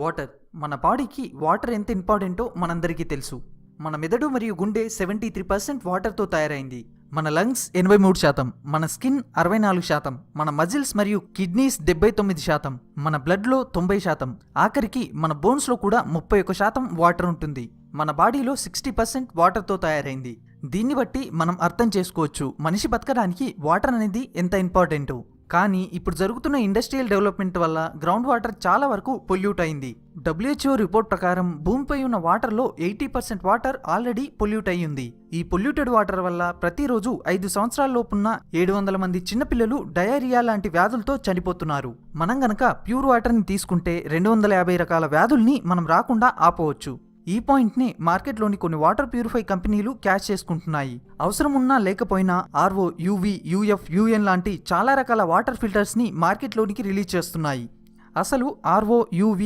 Water మన బాడీకి water ఎంత ఇంపార్టెంటో మనందరికీ తెలుసు. మన మెదడు మరియు గుండె 73% వాటర్తో తయారైంది. మన లంగ్స్ 83%, మన స్కిన్ 64%, మన మజిల్స్ మరియు కిడ్నీస్ 79%, మన బ్లడ్లో 90%, ఆఖరికి మన బోన్స్లో కూడా 31% వాటర్ ఉంటుంది. మన బాడీలో 60% వాటర్తో తయారైంది. దీన్ని బట్టి మనం అర్థం చేసుకోవచ్చు మనిషి బతకడానికి వాటర్ అనేది ఎంత ఇంపార్టెంటో. కానీ ఇప్పుడు జరుగుతున్న ఇండస్ట్రియల్ డెవలప్మెంట్ వల్ల గ్రౌండ్ వాటర్ చాలా వరకు పొల్యూట్ అయింది. WHO రిపోర్ట్ ప్రకారం భూమిపై ఉన్న వాటర్లో 80% వాటర్ ఆల్రెడీ పొల్యూట్ అయ్యింది. ఈ పొల్యూటెడ్ వాటర్ వల్ల ప్రతిరోజు 5 సంవత్సరాల లోపున్న 700 మంది చిన్నపిల్లలు డయేరియా లాంటి వ్యాధులతో చనిపోతున్నారు. మనం గనక ప్యూర్ వాటర్ని తీసుకుంటే 250 రకాల వ్యాధుల్ని మనం రాకుండా ఆపవచ్చు. ఈ పాయింట్ని మార్కెట్లోని కొన్ని వాటర్ ప్యూరిఫై కంపెనీలు క్యాచ్ చేసుకుంటున్నాయి. అవసరం ఉన్నా లేకపోయినా RO, UV, UF, UN లాంటి చాలా రకాల వాటర్ ఫిల్టర్స్ని మార్కెట్లోనికి రిలీజ్ చేస్తున్నాయి. అసలు RO, UV,